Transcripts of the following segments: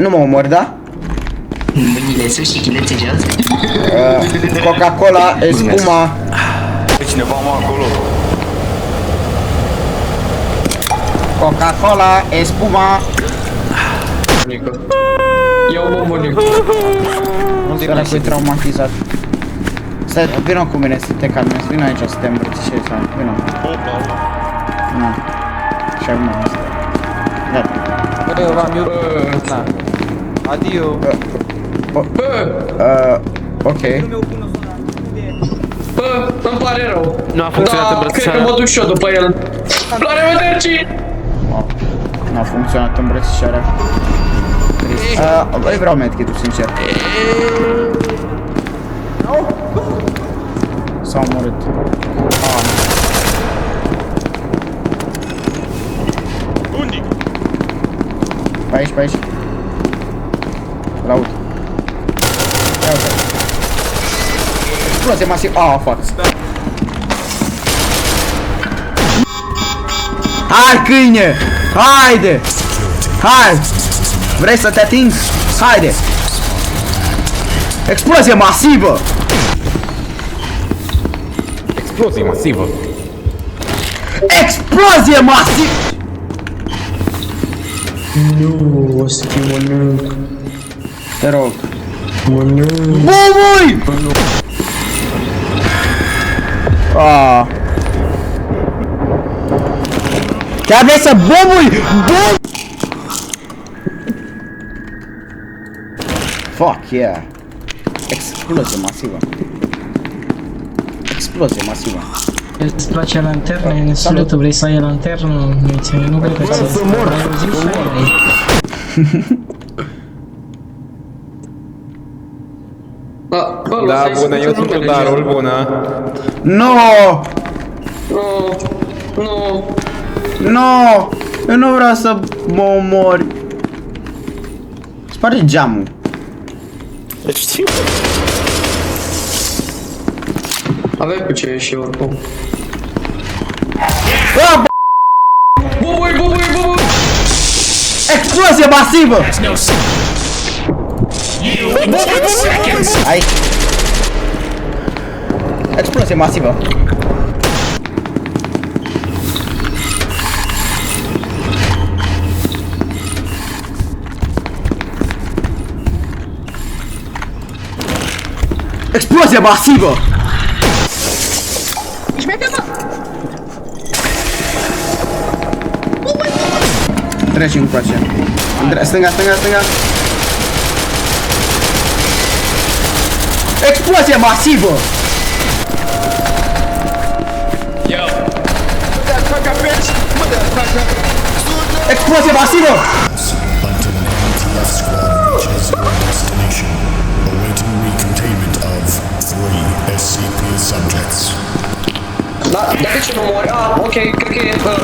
Nu mă omor, da? Mâinile sus și chilețe jos. Coca-Cola, espuma. Cineva mă acolo. Coca-Cola, espuma. Nico. Eu mă mănânc. Ăla cu traumatizat. Stai, vină cu mine să te calmezi, vină aici să te îmbrățișezi, vină. Nu. Și acum asta. Gata. Eu v-am iubit. Na. Adio. Ok. Bă, îmi pare rău. Nu a funcționat îmbrățișarea. Cred că mă duc și eu după el. La revedere! Nu a funcționat îmbrățișarea. Trist. Vreau medkit-ul, sincer. S-a omorât. Unde? Pe aici, pe aici. L-aud. Ia uite. Explozie masiv. Fuck. Hai, câine! Haide! Hai! Vrei să te ating? Haide! Explozie masivă! Explozie masivă. Explozie masivă! Nu, o să te mănânc. Te rog. Mănânc. Bubui! Chiar vrei să bubui? Fuck yeah. Explozie masivă. Explozie masivă. Îți place lanterna? E nesulă, tu vrei să ai lanternă? Nu cred că ți-ai auzit și ai. Da, bună, eu sunt Tudarul, bună. No! Nu. No! Eu nu vreau să mă omori. Sparge geamul. Știu. Avem cu ce ieși oricum. Bubui! Explozie masivă! Hai! Explozie masivă! Explozie masivă! Treci încoace. Stânga! Explozie masivă! Explozie masivă! Until an ATF squad reaches your destination, awaiting recontainment of 3 SCP subjects. Da, de ce nu mori? Ok, cred că e, da.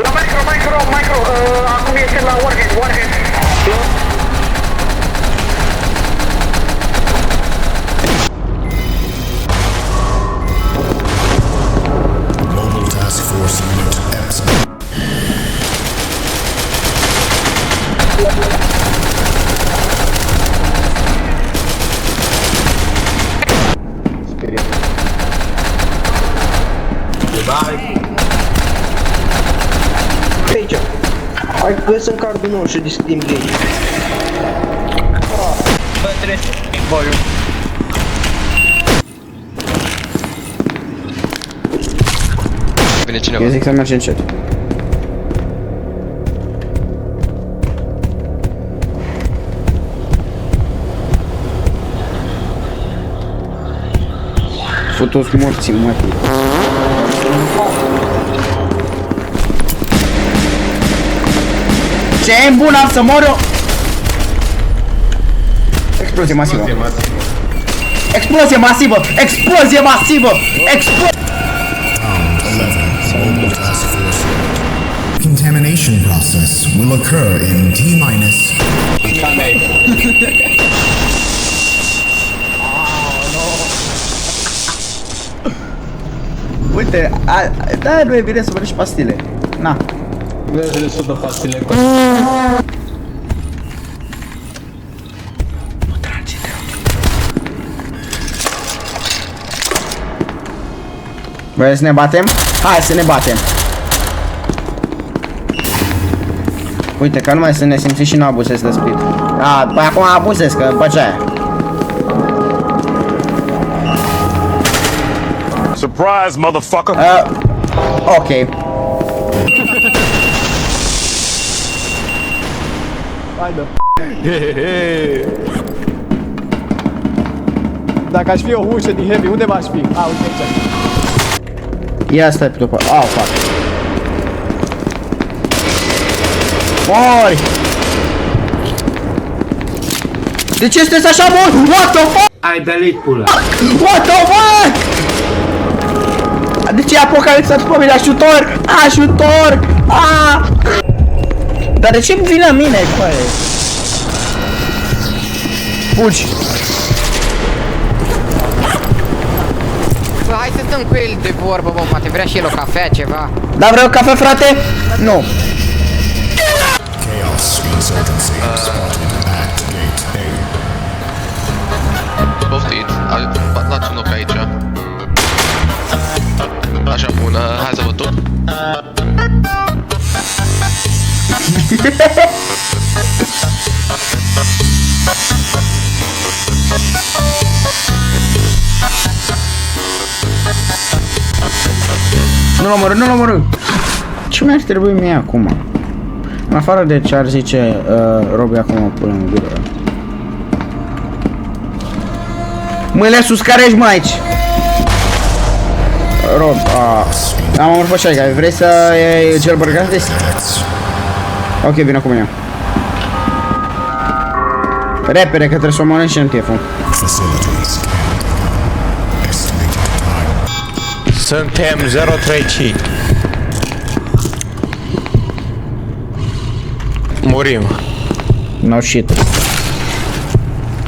La micro, acum este la warhead. Mobile Task Force Unit Epsilon. Aici. Hai că sunt cardul nou și deschidem gate. Bă, trebuie să fim boiul. Vine cineva. Eu zic să mergi încet. Futu-ți morții, mătii. Ce bun am să mor eu? Explozie masivă. Explozie masivă! Explozie masivă! Round 11. Mobile Task Force Unit. Contamination process will occur in T-minus. Uite, da, nu e bine să mănânci pastile. Na. Vezi de sudă pastile. Vrei să ne batem? Hai să ne batem. Uite că numai să ne simți și nu abuzezi de speed. A, după acum abuzezi, că după ce aia. Surprise, motherfucker! Ok. Dacă aș fi o ușă din heavy, unde m-aș fi? A, uite aici. Ia stai pe după. Au, fac. Mori! De ce sunteți așa mult? What the fuck? Ai belit pula. What the fuck? De ce Apocalipsa după mine? Ajutor! Ajutor! Ah! Dar de ce vine la mine, coaie? Fugi! Bă, hai să stăm cu el de vorbă, bă, poate vrea și el o cafea, ceva. Da, vreau cafea, frate? Nu. Chaos Insurgency spotted at Gate A. Poftit, lați un loc aici. Așa bună, hai să vă tot. Nu-l omorâ, nu-l omorâ! Ce mi-ar trebui mie acum? În afară de ce ar zice Robi acum, până în gură. Mâinile sus, care ești, mă, aici? Rob, am omorât pe Shaiga, vrei să iei jailbreak this? Ok, vine cu mine. Repede, că trebuie să o mănânci în cheful. Facilities. Estimated time. Suntem 035. Murim. No shit.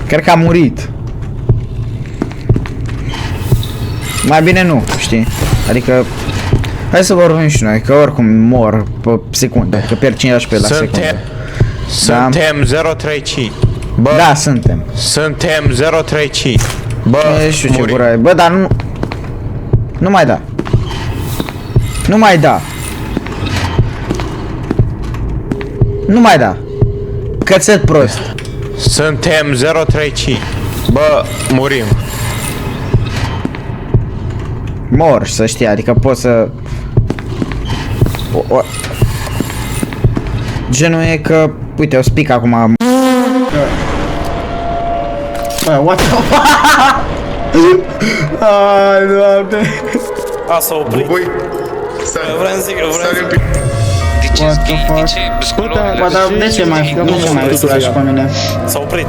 Cred că a murit. Mai bine nu, știi? Adică hai să vorbim și noi, că oricum mor pe secundă, că pierd 15 la secundă. Suntem 035. Bă, Da, suntem. suntem 035. Bă, Nu știu ce murim. gură e. Bă, dar nu... Nu mai da. Nu mai da. Nu mai da. Cățet prost. Suntem 035. Bă, murim. Mor, să știi, adică poți să... Genul e că... Uite, o spic acum. Bă, what the fuck? Ai, Doamne. A, s-a oprit. Vreau să zic, De ce What the fuck? Bă, dar de ce mai tutura și pe mine? s-a oprit.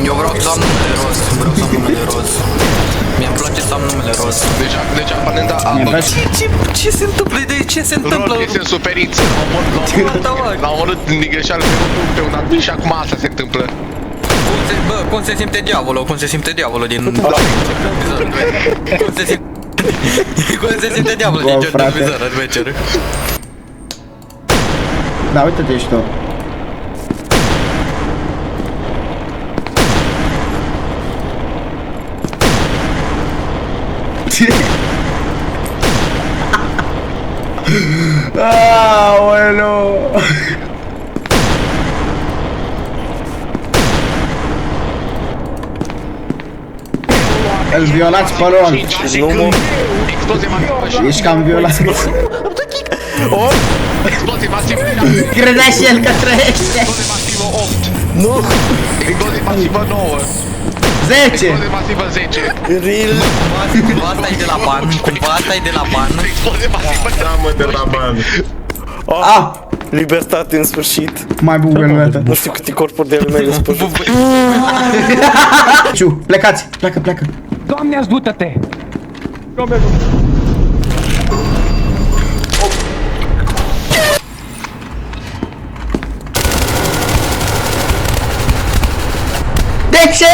Eu vreau să am numele roz. Vreau să am numele roz. Mi-e place să am numele roz. Deci aparenta albă. Ce se întâmplă? De ce se întâmplă? Rol este în suferință. L-a omorât din greșeală pe un admin și acum asta se întâmplă. Bă, cum se simte diavolul? Cum se simte diavolul din... Cum se simte diavolul din John Vizor, adventure? Da, uite-te, ești tu. Aoleu! Îl violați pe lor. Explozie masivă și... Ești cam violat. Explozie masivă. Credea și el că trăiește. Explozie masivă 8. Nu. Explozie masivă 9. 10. Explozie masivă 10. Cumva asta e de la ban. Cumva asta e de la ban. Explozie masivă. Da, mă, de la ban. Ah! Libertate în sfârșit. Mai bugă lumea ta. Nu știu câte corpuri de lumea eu spus. Ciu, plecați, pleacă, pleacă. Doamne, ajută-te! De ce?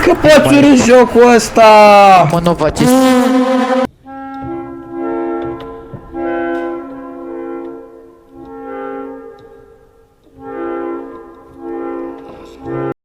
Că pot fi în jocul ăsta! Mă, nu faceți.